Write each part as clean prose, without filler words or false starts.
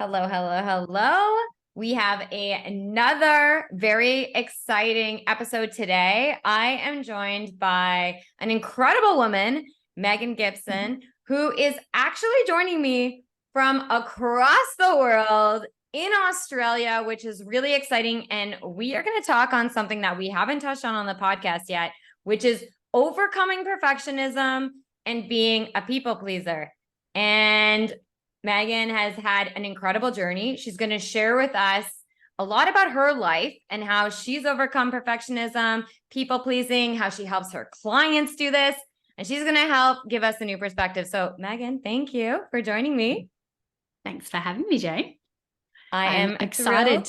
Hello, hello, hello. We have another very exciting episode today. I am joined by an incredible woman, Megan Gibson, who is actually joining me from across the world in Australia, which is really exciting. And we are going to talk on something that we haven't touched on the podcast yet, which is overcoming perfectionism and being a people pleaser. And Megan has had an incredible journey. She's going to share with us a lot about her life and how she's overcome perfectionism, people pleasing, how she helps her clients do this. And she's going to help give us a new perspective. So, Megan, thank you for joining me. Thanks for having me, Jay. I'm excited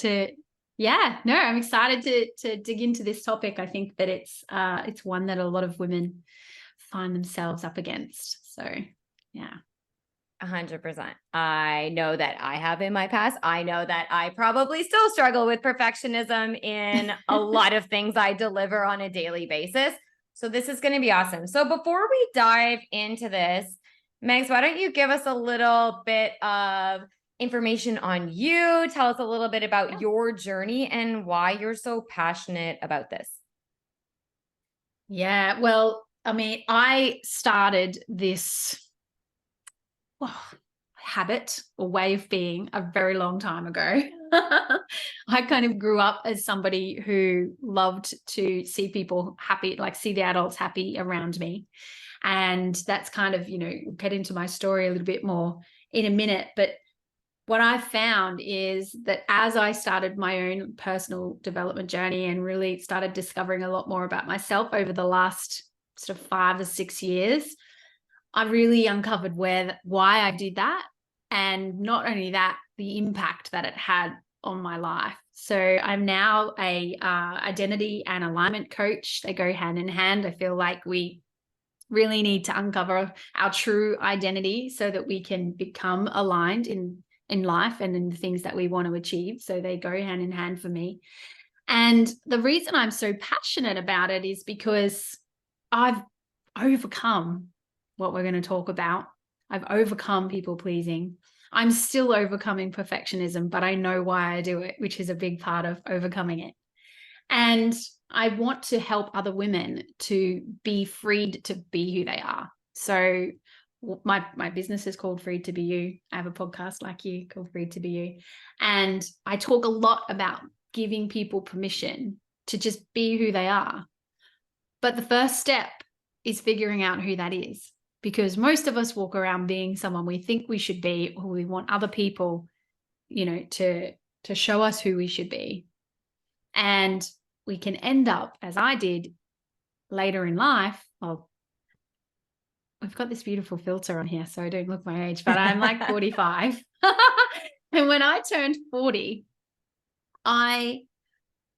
I'm excited to dig into this topic. I think that it's one that a lot of women find themselves up against. So, yeah. 100%. I know that I have in my past. I know that I probably still struggle with perfectionism in a lot of things I deliver on a daily basis. So this is going to be awesome. So before we dive into this, Megs, why don't you give us a little bit of information on you? Tell us a little bit about your journey and why you're so passionate about this. Yeah, well, I mean, I started this habit or way of being a very long time ago. I kind of grew up as somebody who loved to see people happy, like see the adults happy around me. And that's kind of, get into my story a little bit more in a minute. But what I found is that as I started my own personal development journey and really started discovering a lot more about myself over the last sort of 5 or 6 years, I really uncovered why I did that. And not only that, the impact that it had on my life. So I'm now a identity and alignment coach. They go hand in hand. I feel like we really need to uncover our true identity so that we can become aligned in life and in the things that we want to achieve. So they go hand in hand for me. And the reason I'm so passionate about it is because I've overcome what we're going to talk about. I've overcome people pleasing. I'm still overcoming perfectionism, but I know why I do it, which is a big part of overcoming it. And I want to help other women to be freed to be who they are. So my business is called Freed to Be You. I have a podcast like you called Freed to Be You. And I talk a lot about giving people permission to just be who they are. But the first step is figuring out who that is. Because most of us walk around being someone we think we should be, or we want other people, to show us who we should be. And we can end up, as I did later in life, well, we've got this beautiful filter on here, so I don't look my age, but I'm like 45. And when I turned 40, I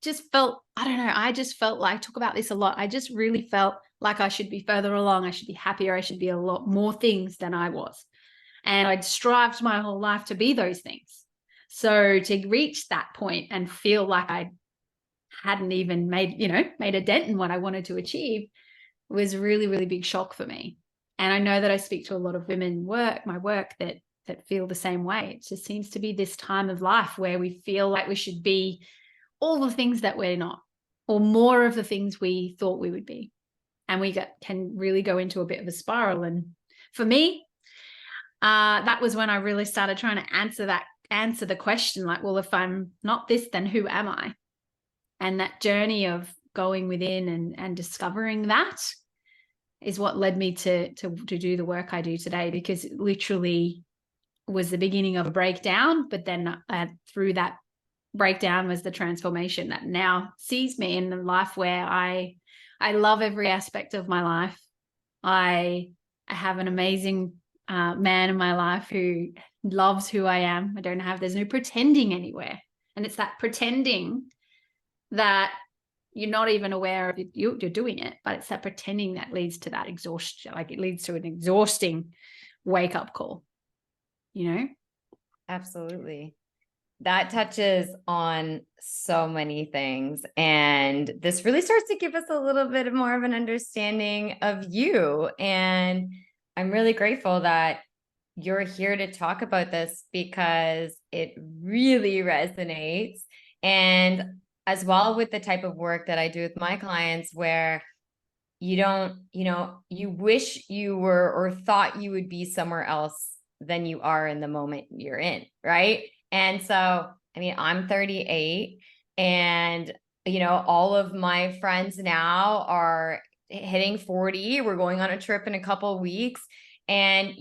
just felt, I just felt like, I talk about this a lot. I just really felt like I should be further along. I should be happier. I should be a lot more things than I was. And I'd strived my whole life to be those things. So to reach that point and feel like I hadn't even made a dent in what I wanted to achieve was a really, really big shock for me. And I know that I speak to a lot of women my work that feel the same way. It just seems to be this time of life where we feel like we should be all the things that we're not, or more of the things we thought we would be. And we can really go into a bit of a spiral. And for me, that was when I really started trying to answer the question, like, well, if I'm not this, then who am I? And that journey of going within and discovering that is what led me to do the work I do today, because it literally was the beginning of a breakdown. But then through that breakdown was the transformation that now sees me in the life where I love every aspect of my life. I have an amazing man in my life who loves who I am. There's no pretending anywhere. And it's that pretending that you're not even aware of it, you're doing it, but it's that pretending that leads to that exhaustion. Like it leads to an exhausting wake up call, Absolutely. That touches on so many things. And this really starts to give us a little bit more of an understanding of you. And I'm really grateful that you're here to talk about this because it really resonates. And as well with the type of work that I do with my clients, where you don't, you wish you were or thought you would be somewhere else than you are in the moment you're in, right? And so, I mean, I'm 38 and, all of my friends now are hitting 40. We're going on a trip in a couple of weeks. And,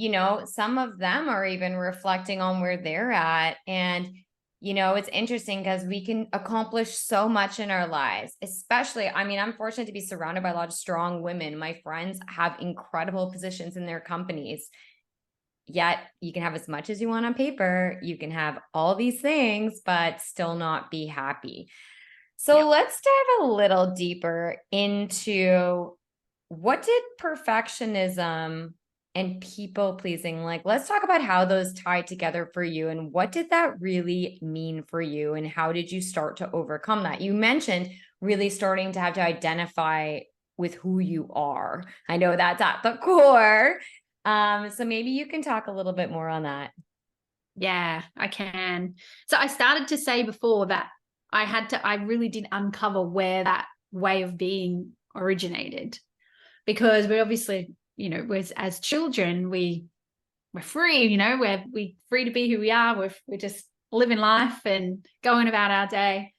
some of them are even reflecting on where they're at. And it's interesting because we can accomplish so much in our lives, especially, I mean, I'm fortunate to be surrounded by a lot of strong women. My friends have incredible positions in their companies. Yet you can have as much as you want on paper. You can have all these things, but still not be happy. So Yep. let's dive a little deeper into what did perfectionism and people pleasing, like, let's talk about how those tied together for you and what did that really mean for you and how did you start to overcome that? You mentioned really starting to have to identify with who you are. I know that's at the core. So maybe you can talk a little bit more on that. Yeah, I can. So I started to say before that I really did uncover where that way of being originated, because we obviously, as children, we're free, we're free to be who we are. We're just living life and going about our day.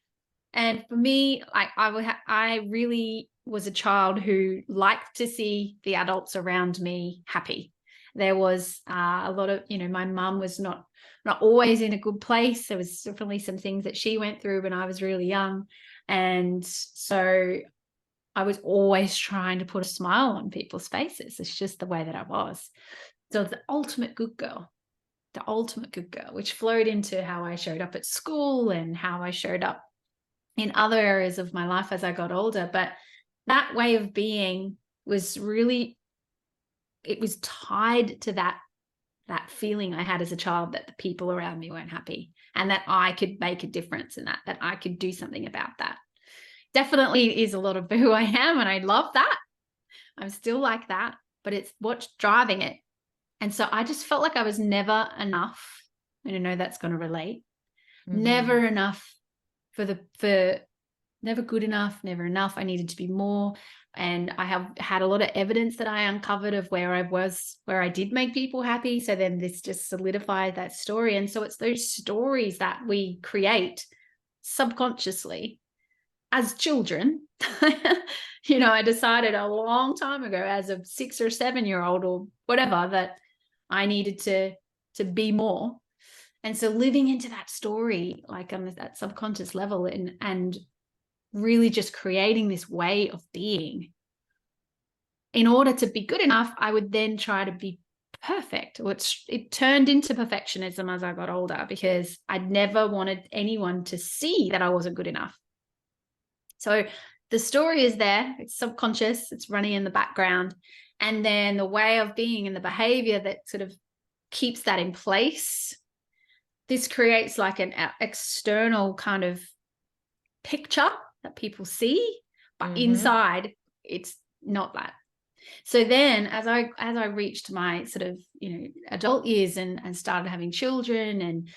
And for me, like I really was a child who liked to see the adults around me happy. There was a lot of, my mum was not always in a good place. There was definitely some things that she went through when I was really young. And so I was always trying to put a smile on people's faces. It's just the way that I was. So the ultimate good girl, which flowed into how I showed up at school and how I showed up in other areas of my life as I got older. But that way of being was really, it was tied to that feeling I had as a child that the people around me weren't happy and that I could make a difference in that I could do something about that. Definitely is a lot of who I am, and I love that. I'm still like that, but it's what's driving it. And so I just felt like I was never enough. And I know that's going to relate. Mm-hmm. Never enough for never good enough, never enough. I needed to be more. And I have had a lot of evidence that I uncovered of where I was, where I did make people happy. So then this just solidified that story. And so it's those stories that we create subconsciously as children. I decided a long time ago as a 6 or 7-year-old or whatever that I needed to be more. And so living into that story, like on that subconscious level, and really just creating this way of being. In order to be good enough, I would then try to be perfect, which it turned into perfectionism as I got older, because I never wanted anyone to see that I wasn't good enough. So the story is there, it's subconscious, it's running in the background. And then the way of being and the behavior that sort of keeps that in place, this creates like an external kind of picture that people see, but inside it's not that. So then as I reached my sort of, adult years and started having children, and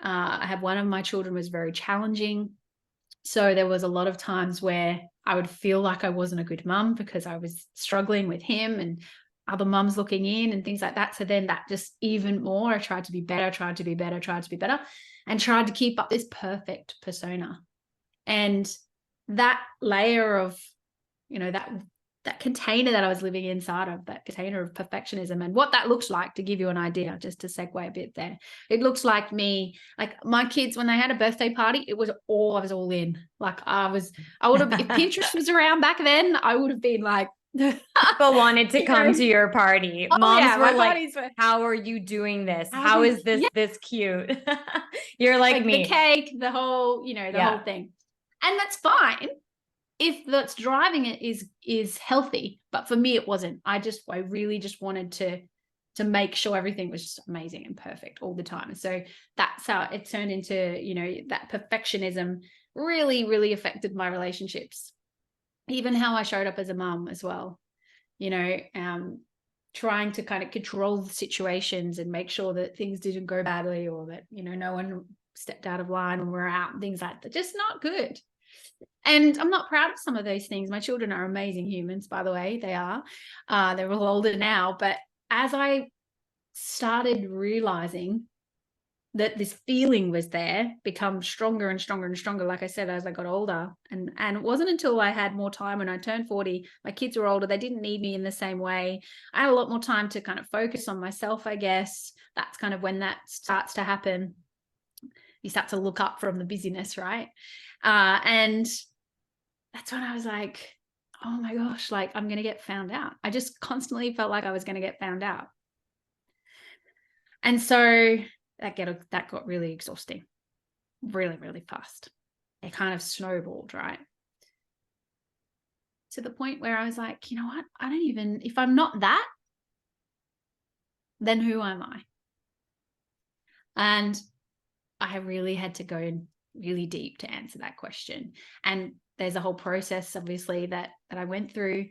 I had one of my children was very challenging. So there was a lot of times where I would feel like I wasn't a good mum because I was struggling with him and other mums looking in and things like that. So then that just even more, I tried to be better, and tried to keep up this perfect persona. And that layer of, that container that I was living inside of, that container of perfectionism, and what that looks like, to give you an idea, just to segue a bit there. It looks like me, like my kids, when they had a birthday party, I was all in. Like I would have, if Pinterest was around back then, I would have been like, people wanted to come to your party. Moms were like, how are you doing this? How is this this cute? You're like me. The cake, the whole, whole thing. And that's fine if that's driving it is healthy. But for me, it wasn't. I really just wanted to make sure everything was just amazing and perfect all the time. And so that's how it turned into, that perfectionism really, really affected my relationships. Even how I showed up as a mum as well, trying to kind of control the situations and make sure that things didn't go badly, or that, you know, no one stepped out of line when we were out and things like that. Just not good. And I'm not proud of some of those things. My children are amazing humans, by the way. They are. They're all older now. But as I started realizing that this feeling was there, become stronger and stronger and stronger, like I said, as I got older. And it wasn't until I had more time when I turned 40, my kids were older, they didn't need me in the same way. I had a lot more time to kind of focus on myself, I guess. That's kind of when that starts to happen. You start to look up from the busyness, right? And that's when I was like, oh my gosh, like I'm going to get found out. I just constantly felt like I was going to get found out. And so that got really exhausting, really, really fast. It kind of snowballed, right? To the point where I was like, you know what? I don't even, if I'm not that, then who am I? And I really had to go really deep to answer that question. And there's a whole process, obviously, that I went through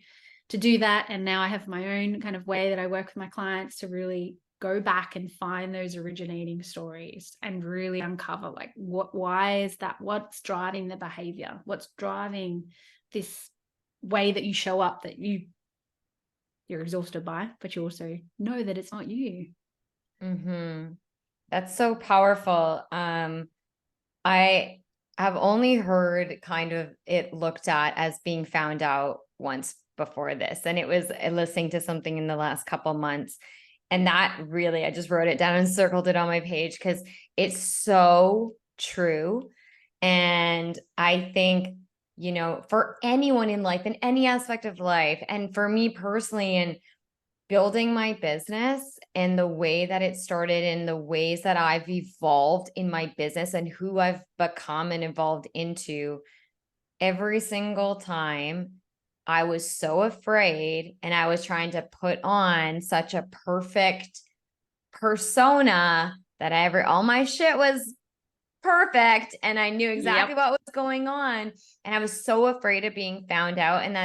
to do that. And now I have my own kind of way that I work with my clients to really go back and find those originating stories and really uncover, like, why is that? What's driving the behavior? What's driving this way that you show up, that you're exhausted by, but you also know that it's not you. Mm-hmm. That's so powerful. I have only heard kind of it looked at as being found out once before this. And it was listening to something in the last couple months. And that really, I just wrote it down and circled it on my page because it's so true. And I think, you know, for anyone in life, in any aspect of life, and for me personally, and building my business and the way that it started and the ways that I've evolved in my business and who I've become and evolved into, every single time I was so afraid and I was trying to put on such a perfect persona that all my shit was perfect and I knew exactly what was going on, and I was so afraid of being found out. And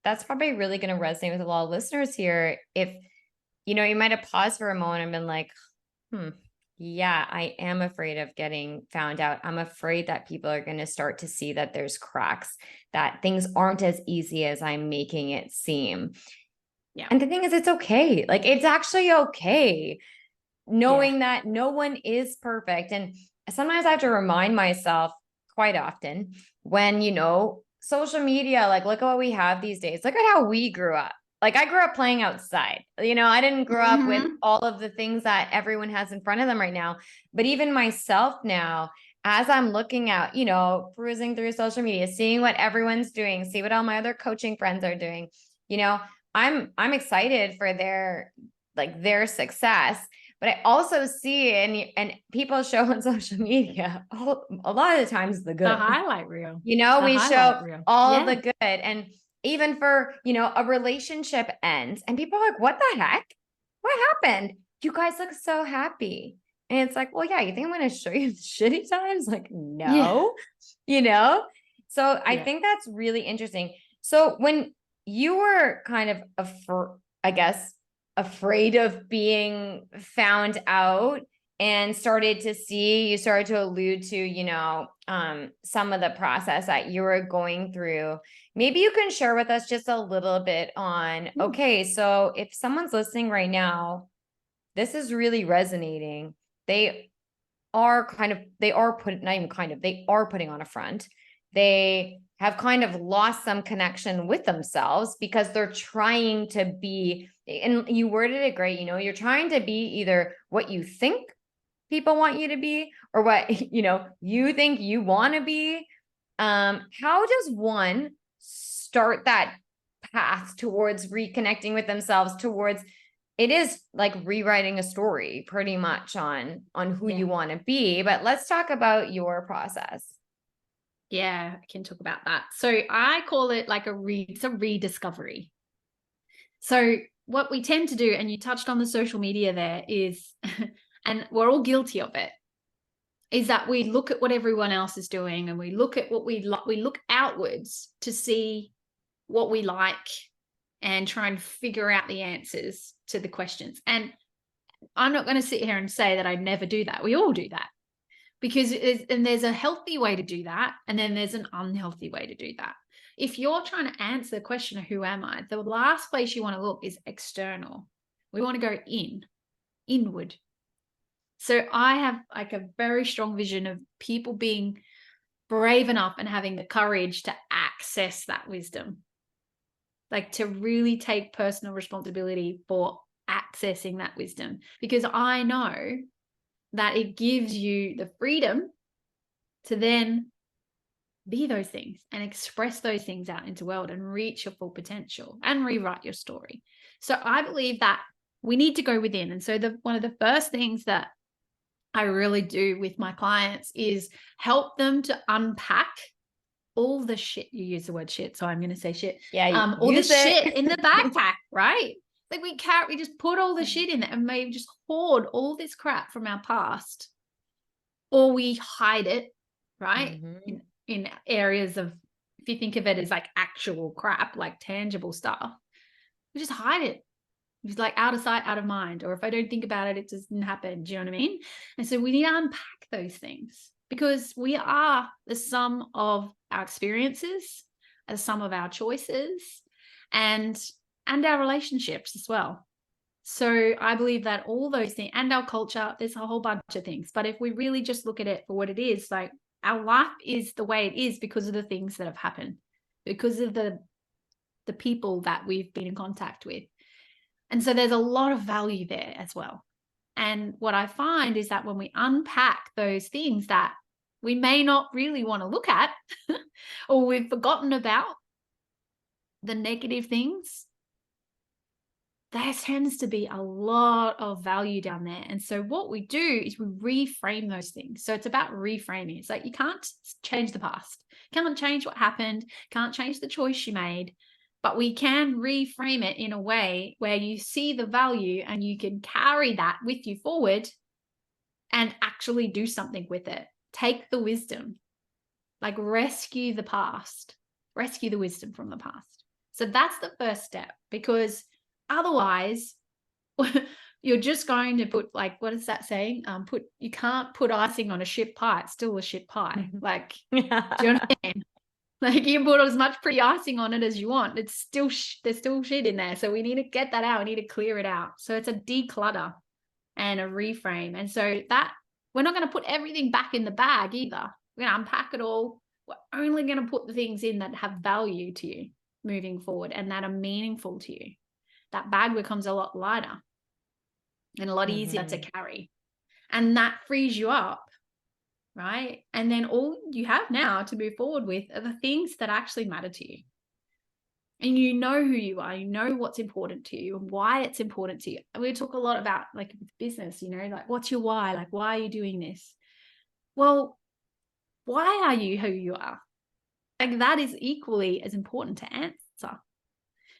that's probably really going to resonate with a lot of listeners here. If, you know, you might have paused for a moment and been like, yeah, I am afraid of getting found out. I'm afraid that people are going to start to see that there's cracks, that things aren't as easy as I'm making it seem. Yeah. And the thing is, it's okay. Like, it's actually okay knowing that no one is perfect. And sometimes I have to remind myself quite often when, you know, social media, like, look at what we have these days. Look at how we grew up. Like, I grew up playing outside. You know, I didn't grow up with all of the things that everyone has in front of them right now. But even myself now, as I'm looking at, you know, perusing through social media, seeing what everyone's doing, see what all my other coaching friends are doing, you know, I'm excited for their success. But I also see, and people show on social media a lot of the times the good, the highlight reel. you know, we show all the good. And even for, you know, a relationship ends and people are like, what the heck? What happened? You guys look so happy. And it's like, well, yeah, you think I'm going to show you the shitty times? Like, no, you know? So I think that's really interesting. So when you were kind of, afraid of being found out and you started to allude to, you know, some of the process that you were going through, maybe you can share with us just a little bit on, okay, so if someone's listening right now, this is really resonating. They are putting on a front. They have kind of lost some connection with themselves because they're trying to be, and you worded it great, you know, you're trying to be either what you think people want you to be or what, you know, you think you want to be. How does one start that path towards reconnecting with themselves, towards, it is like rewriting a story pretty much on who you want to be, but let's talk about your process. Yeah, I can talk about that. So I call it like it's a rediscovery. So what we tend to do, and you touched on the social media there, is, and we're all guilty of it, is that we look at what everyone else is doing and we look at what we look outwards to see what we like and try and figure out the answers to the questions. And I'm not going to sit here and say that I never do that. We all do that, because there's a healthy way to do that, and then there's an unhealthy way to do that. If you're trying to answer the question of who am I, the last place you want to look is external. We want to go inward. So I have like a very strong vision of people being brave enough and having the courage to access that wisdom, like to really take personal responsibility for accessing that wisdom, because I know that it gives you the freedom to then be those things and express those things out into the world and reach your full potential and rewrite your story. So I believe that we need to go within. And so one of the first things that I really do with my clients is help them to unpack all the shit. You use the word shit, so I'm going to say shit. Yeah, all the shit in the backpack, right? Like we just put all the shit in there and maybe just hoard all this crap from our past, or we hide it, right? Mm-hmm. In areas of, if you think of it as like actual crap, like tangible stuff, we just hide it. It's like out of sight, out of mind. Or if I don't think about it, it doesn't happen. Do you know what I mean? And so we need to unpack those things, because we are the sum of our experiences, the sum of our choices, and our relationships as well. So I believe that all those things, and our culture, there's a whole bunch of things. But if we really just look at it for what it is, like our life is the way it is because of the things that have happened, because of the people that we've been in contact with. And so there's a lot of value there as well. And what I find is that when we unpack those things that we may not really want to look at or we've forgotten about, the negative things, there tends to be a lot of value down there. And so what we do is we reframe those things. So it's about reframing. It's like you can't change the past, can't change what happened, can't change the choice you made, but we can reframe it in a way where you see the value and you can carry that with you forward and actually do something with it. Take the wisdom, like rescue the past, rescue the wisdom from the past. So that's the first step, because otherwise you're just going to put, like, what is that saying? You can't put icing on a shit pie. It's still a shit pie. Like, do you know what I mean? Like, you put as much pretty icing on it as you want. It's still, there's still shit in there. So we need to get that out. We need to clear it out. So it's a declutter and a reframe. And so that we're not going to put everything back in the bag either. We're going to unpack it all. We're only going to put the things in that have value to you moving forward and that are meaningful to you. That bag becomes a lot lighter and a lot easier to carry. And that frees you up, right? And then all you have now to move forward with are the things that actually matter to you. And you know who you are, you know what's important to you and why it's important to you. And we talk a lot about, like, business, you know, like, what's your why? Like, why are you doing this? Well, why are you who you are? Like, that is equally as important to answer.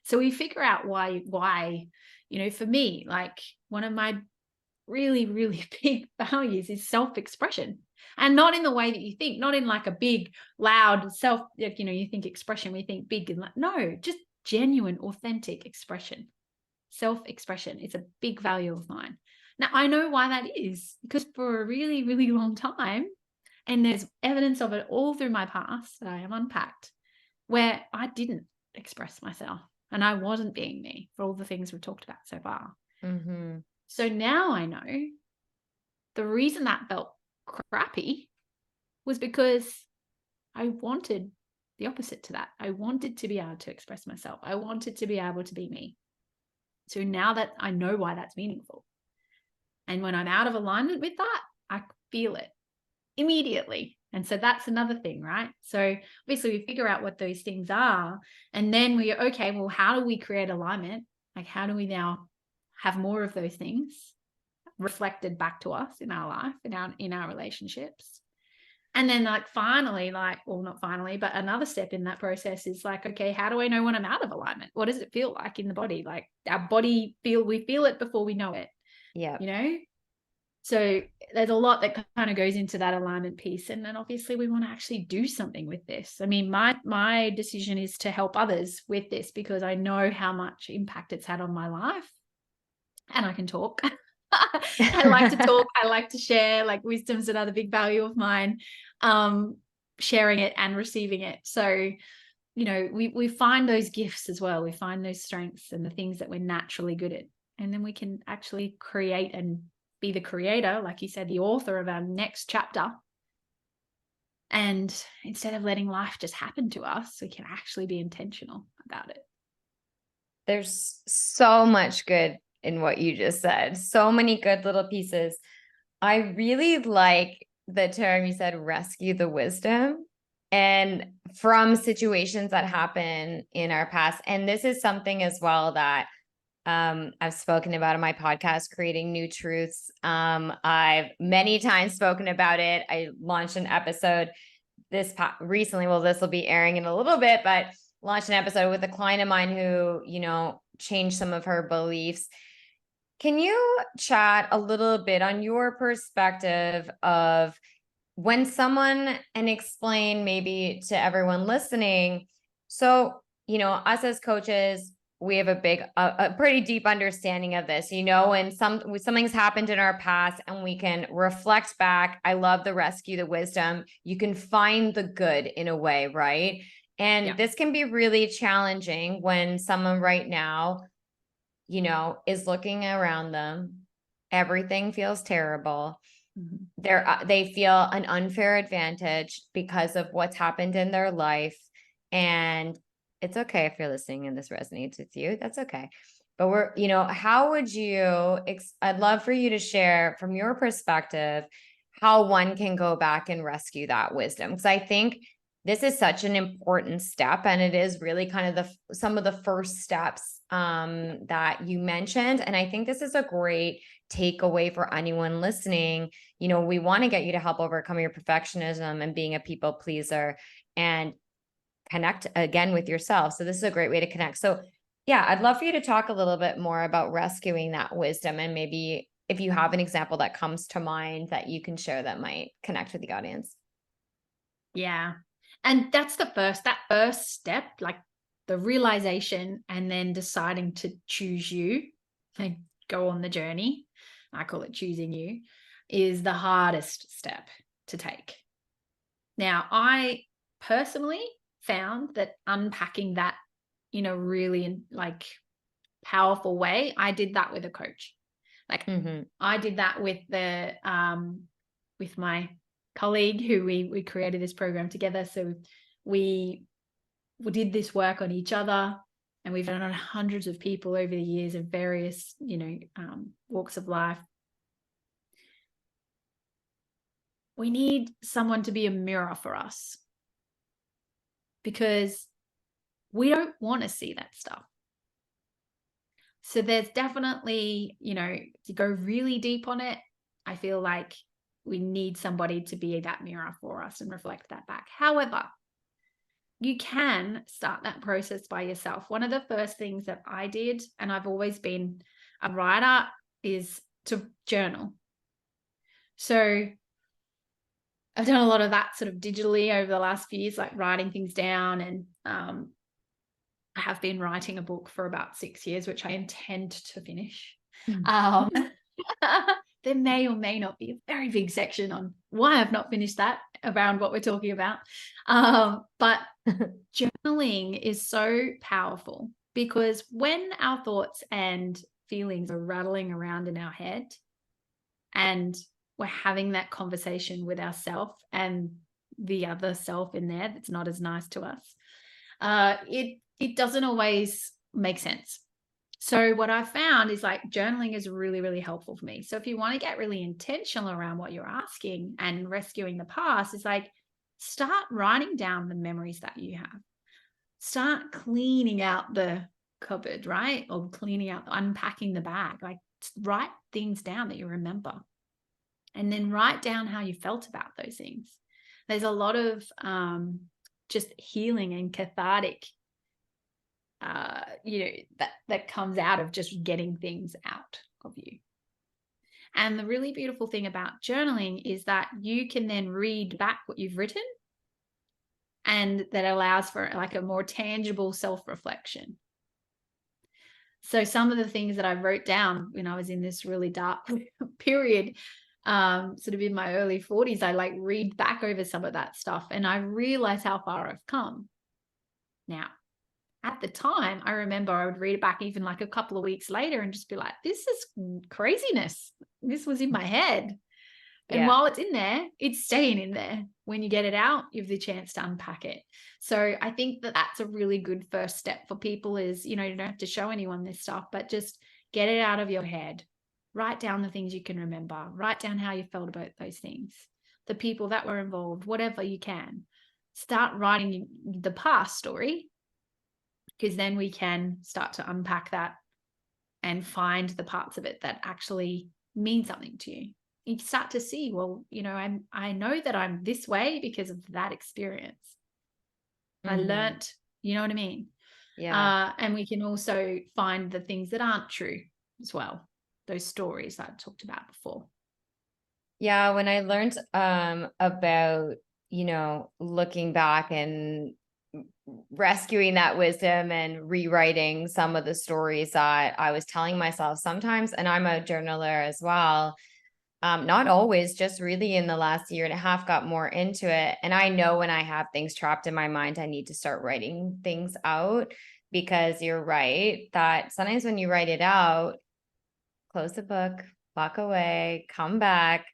So we figure out why, you know, for me, like, one of my really, really big values is self-expression. And not in the way that you think, not in like a big, loud like, you know, you think expression, we think big and like, no, just genuine, authentic expression. Self-expression is a big value of mine. Now, I know why that is, because for a really, really long time, and there's evidence of it all through my past that I have unpacked, where I didn't express myself and I wasn't being me for all the things we've talked about so far. Mm-hmm. So now I know the reason that felt crappy was because I wanted the opposite to that. I wanted to be able to express myself. I wanted to be able to be me. So now that I know why that's meaningful, and when I'm out of alignment with that, I feel it immediately. And so that's another thing, right? So obviously we figure out what those things are, and then we go, okay, well, how do we create alignment? Like, how do we now have more of those things reflected back to us in our life, in our relationships? And then, like, finally, like, well, not finally, but another step in that process is like, okay, how do I know when I'm out of alignment? What does it feel like in the body? Like, our body we feel it before we know it. Yeah. You know? So there's a lot that kind of goes into that alignment piece. And then obviously we want to actually do something with this. I mean, my decision is to help others with this because I know how much impact it's had on my life. and I can talk. I like to talk. I like to share. Like, wisdom's another big value of mine. Sharing it and receiving it. So, you know, we find those gifts as well. We find those strengths and the things that we're naturally good at. And then we can actually create and be the creator, like you said, the author of our next chapter. And instead of letting life just happen to us, we can actually be intentional about it. There's so much good in what you just said. So many good little pieces. I really like the term you said, rescue the wisdom, and from situations that happen in our past. And this is something as well that I've spoken about in my podcast, Creating New Truths. I've many times spoken about it. I launched an episode recently. Well, this will be airing in a little bit, but launched an episode with a client of mine who, you know, changed some of her beliefs. Can you chat a little bit on your perspective of when someone, and explain maybe to everyone listening? So, you know, us as coaches, we have a pretty deep understanding of this, you know, and something's happened in our past and we can reflect back. I love the rescue, the wisdom. You can find the good in a way, right? And this can be really challenging when someone right now, you know, is looking around them. Everything feels terrible. They feel an unfair advantage because of what's happened in their life. And it's okay if you're listening and this resonates with you. That's okay. But you know, how would you, I'd love for you to share from your perspective how one can go back and rescue that wisdom. Because I think this is such an important step, and it is really kind of some of the first steps that you mentioned. And I think this is a great takeaway for anyone listening. You know, we want to get you to help overcome your perfectionism and being a people pleaser and connect again with yourself. So this is a great way to connect. So yeah, I'd love for you to talk a little bit more about rescuing that wisdom, and maybe if you have an example that comes to mind that you can share that might connect with the audience. Yeah. And that's that first step, like the realization and then deciding to choose you and go on the journey. I call it choosing you, is the hardest step to take. Now, I personally found that unpacking that in a really like powerful way, I did that with a coach. Like I did that with with my colleague who we created this program together. So we did this work on each other, and we've done it on hundreds of people over the years of various, you know, walks of life. We need someone to be a mirror for us because we don't want to see that stuff. So there's definitely, you know, to go really deep on it, I feel like we need somebody to be that mirror for us and reflect that back. However, you can start that process by yourself. One of the first things that I did, and I've always been a writer, is to journal. So I've done a lot of that sort of digitally over the last few years, like writing things down. And I have been writing a book for about 6 years, which I intend to finish. There may or may not be a very big section on why I've not finished that around what we're talking about. But journaling is so powerful because when our thoughts and feelings are rattling around in our head and we're having that conversation with ourselves and the other self in there that's not as nice to us, it doesn't always make sense. So what I found is like journaling is really, really helpful for me. So if you want to get really intentional around what you're asking and rescuing the past, it's like start writing down the memories that you have. Start cleaning out the cupboard, right? Or unpacking the bag. Like write things down that you remember. And then write down how you felt about those things. There's a lot of just healing and cathartic you know, that comes out of just getting things out of you. And the really beautiful thing about journaling is that you can then read back what you've written, and that allows for like a more tangible self-reflection. So some of the things that I wrote down when I was in this really dark period, sort of in my early 40s, I like read back over some of that stuff and I realize how far I've come. Now, at the time, I remember I would read it back even like a couple of weeks later and just be like, this is craziness. This was in my head. And Yeah. while it's in there, it's staying in there. When you get it out, you have the chance to unpack it. So I think that that's a really good first step for people is, you don't have to show anyone this stuff, but just get it out of your head. Write down the things you can remember. Write down how you felt about those things, the people that were involved, whatever you can. Start writing the past story, because then we can start to unpack that and find the parts of it that actually mean something to you. You start to see, well, I know that I'm this way because of that experience. I learnt, you know what I mean? Yeah. And we can also find the things that aren't true as well. Those stories that I talked about before. Yeah. When I learned about, looking back and rescuing that wisdom and rewriting some of the stories that I was telling myself sometimes, and I'm a journaler as well. Not always, just really in the last year and a half got more into it. And I know when I have things trapped in my mind, I need to start writing things out, because you're right that sometimes when you write it out, close the book, walk away, come back,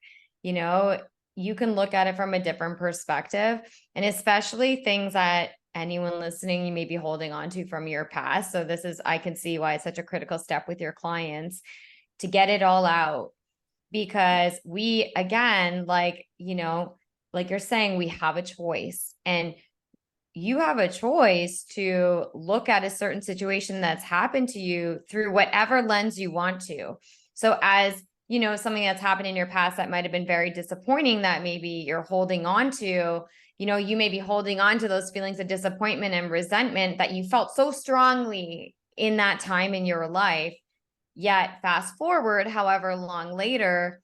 you can look at it from a different perspective. And especially things that anyone listening, you may be holding on to from your past. So I can see why it's such a critical step with your clients to get it all out, because we, again, like you're saying, we have a choice, and you have a choice to look at a certain situation that's happened to you through whatever lens you want to. So as something that's happened in your past that might have been very disappointing, that maybe you're holding on to, you may be holding on to those feelings of disappointment and resentment that you felt so strongly in that time in your life. Yet fast forward, however long later,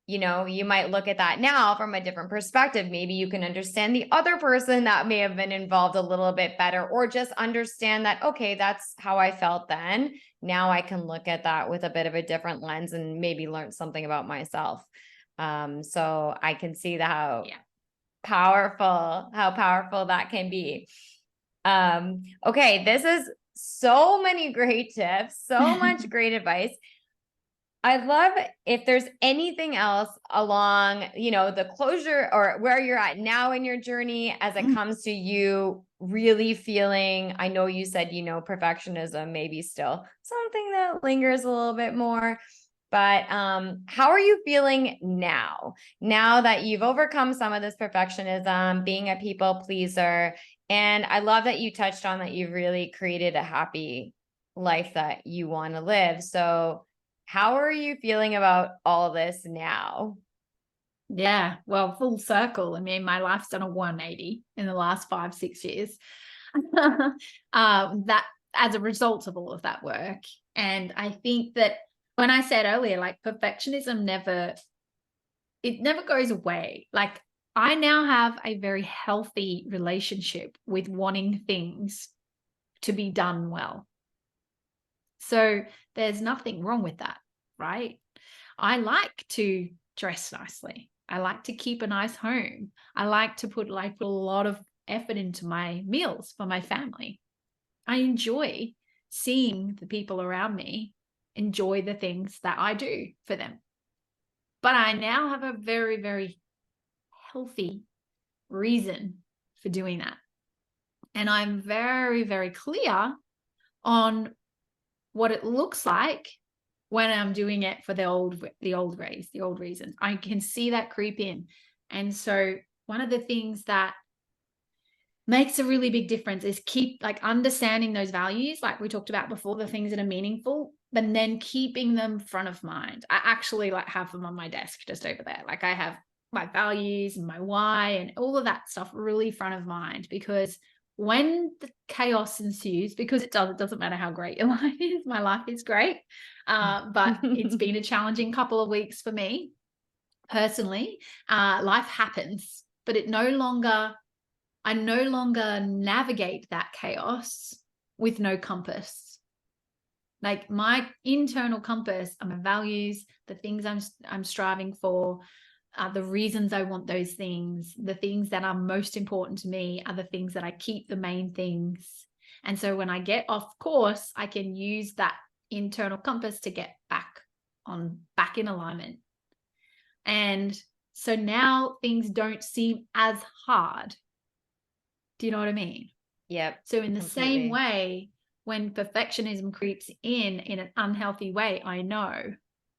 you might look at that now from a different perspective. Maybe you can understand the other person that may have been involved a little bit better, or just understand that, okay, that's how I felt then. Now I can look at that with a bit of a different lens and maybe learn something about myself. So I can see how powerful that can be. Okay, this is so many great tips, so much great advice. I'd love if there's anything else along, the closure or where you're at now in your journey as it comes to you really feeling, I know you said, perfectionism maybe still something that lingers a little bit more, but how are you feeling now that you've overcome some of this perfectionism, being a people pleaser? And I love that you touched on that you've really created a happy life that you want to live. So how are you feeling about all this now? Yeah, well, full circle. I mean, my life's done a 180 in the last 5-6 years. That as a result of all of that work. And I think that when I said earlier, like perfectionism never goes away. Like I now have a very healthy relationship with wanting things to be done well. So there's nothing wrong with that, right? I like to dress nicely. I like to keep a nice home. I like to put a lot of effort into my meals for my family. I enjoy seeing the people around me enjoy the things that I do for them. But I now have a very, very healthy reason for doing that. And I'm very, very clear on what it looks like when I'm doing it for the old reasons. I can see that creep in. And so one of the things that makes a really big difference is keep understanding those values, like we talked about before, the things that are meaningful, but then keeping them front of mind. I actually have them on my desk just over there. Like I have my values and my why and all of that stuff really front of mind, because when the chaos ensues, because it doesn't matter how great your life is, my life is great, but it's been a challenging couple of weeks for me personally. Life happens, but I no longer navigate that chaos with no compass. Like my internal compass are my values, the things I'm striving for, the reasons I want those things, the things that are most important to me are the things that I keep the main things. And so when I get off course, I can use that internal compass to get back in alignment. And so now things don't seem as hard. Do you know what I mean? Yep. So in the same Completely. way, when perfectionism creeps in an unhealthy way, I know,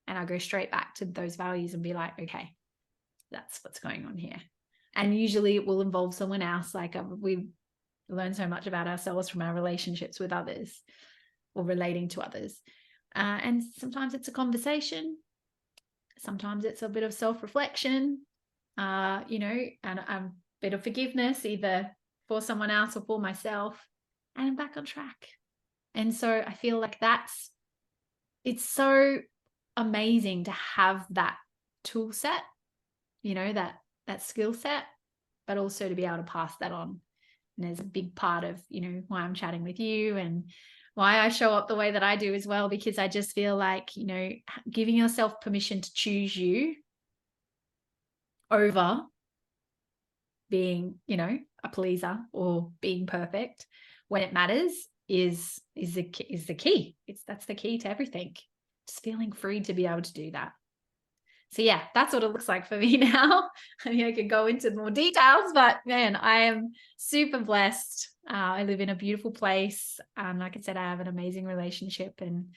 and I go straight back to those values and be like, okay, that's what's going on here. And usually it will involve someone else. Like we learn so much about ourselves from our relationships with others or relating to others. And sometimes it's a conversation. Sometimes it's a bit of self-reflection, and a bit of forgiveness, either for someone else or for myself, and I'm back on track. And so I feel like it's so amazing to have that tool set, that skill set, but also to be able to pass that on. And there's a big part of, why I'm chatting with you and why I show up the way that I do as well, because I just feel like, giving yourself permission to choose you over being, a pleaser or being perfect when it matters is the key. That's the key to everything. Just feeling free to be able to do that. So yeah, that's what it looks like for me now. I mean, I could go into more details, but man, I am super blessed. I live in a beautiful place. Like I said, I have an amazing relationship, and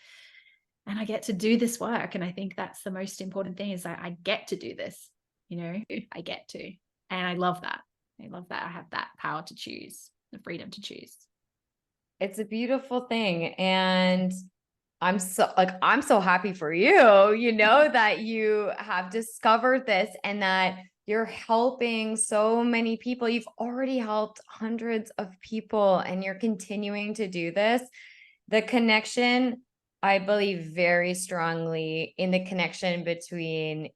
I get to do this work. And I think that's the most important thing, is I get to do this. I get to, and I love that. I love that I have that power to choose, the freedom to choose. It's a beautiful thing. And I'm so happy for you, that you have discovered this and that you're helping so many people. You've already helped hundreds of people and you're continuing to do this. The connection, I believe very strongly in the connection between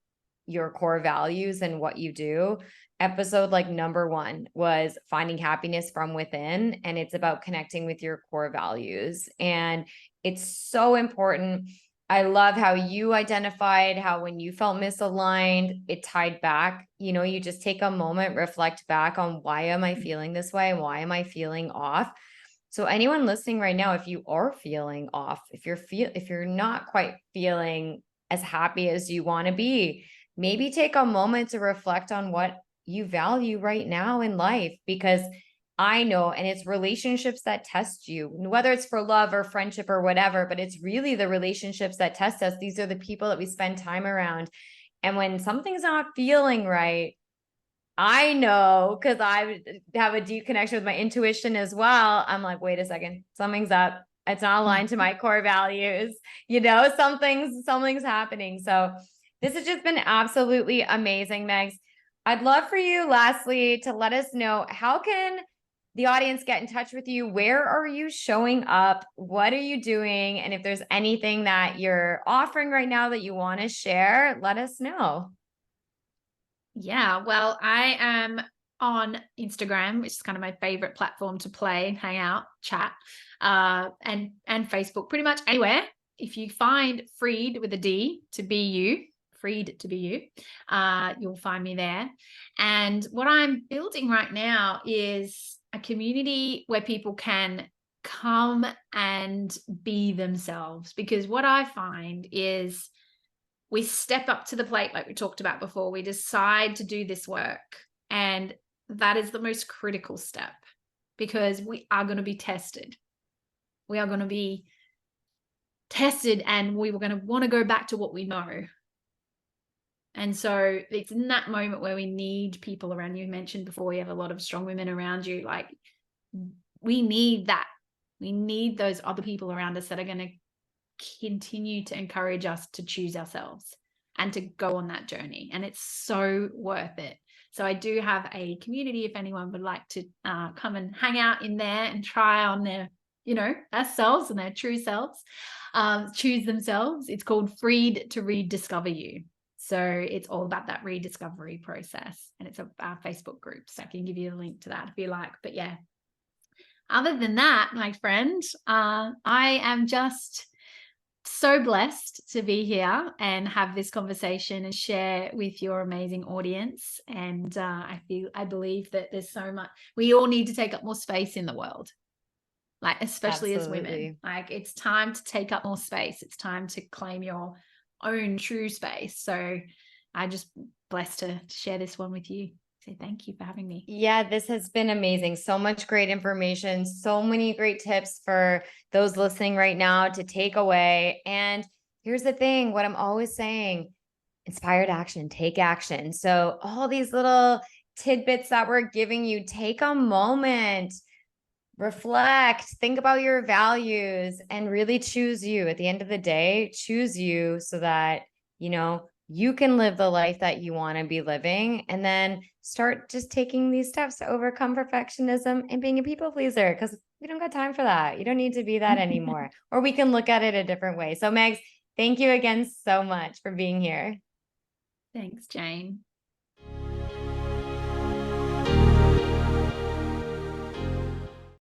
your core values and what you do. Episode like number 1 was finding happiness from within, and it's about connecting with your core values. And it's so important. I love how you identified how when you felt misaligned, it tied back. You just take a moment, reflect back on, why am I feeling this way? Why am I feeling off? So anyone listening right now, if you are feeling off, if you're not quite feeling as happy as you want to be, maybe take a moment to reflect on what you value right now in life, because I know, and it's relationships that test you, whether it's for love or friendship or whatever, but it's really the relationships that test us. These are the people that we spend time around. And when something's not feeling right, I know, because I have a deep connection with my intuition as well. I'm like, wait a second, something's up. It's not aligned to my core values. Something's happening. So this has just been absolutely amazing, Megs. I'd love for you, lastly, to let us know, how can the audience get in touch with you? Where are you showing up? What are you doing? And if there's anything that you're offering right now that you want to share, let us know. Yeah, well, I am on Instagram, which is kind of my favorite platform to play, hang out, chat, and Facebook, pretty much anywhere. If you find Freed with a D to be you, Freed to be you, you'll find me there. And what I'm building right now is a community where people can come and be themselves. Because what I find is, we step up to the plate, like we talked about before. We decide to do this work. And that is the most critical step, because we are going to be tested. We are going to be tested, and we were going to want to go back to what we know. And so it's in that moment where we need people around. You mentioned before, you have a lot of strong women around you. Like, we need that. We need those other people around us that are going to continue to encourage us to choose ourselves and to go on that journey. And it's so worth it. So I do have a community, if anyone would like to come and hang out in there and try on their, ourselves and their true selves, choose themselves. It's called Freed to Rediscover You. So it's all about that rediscovery process. And it's a Facebook group. So I can give you a link to that if you like. But yeah, other than that, my friend, I am just So blessed to be here and have this conversation and share with your amazing audience. And I believe that there's so much, we all need to take up more space in the world, like, especially as women. Absolutely. Like, it's time to take up more space. It's time to claim your own true space. So I just blessed to share this one with you. So thank you for having me. Yeah, this has been amazing. So much great information, so many great tips for those listening right now to take away. And here's the thing, what I'm always saying, inspired action, take action. So all these little tidbits that we're giving you, take a moment, reflect, think about your values, and really choose you. At the end of the day, choose you so that, you can live the life that you want to be living, and then start just taking these steps to overcome perfectionism and being a people pleaser, because we don't got time for that. You don't need to be that anymore. Or we can look at it a different way. So Megs, thank you again so much for being here. Thanks, Jane.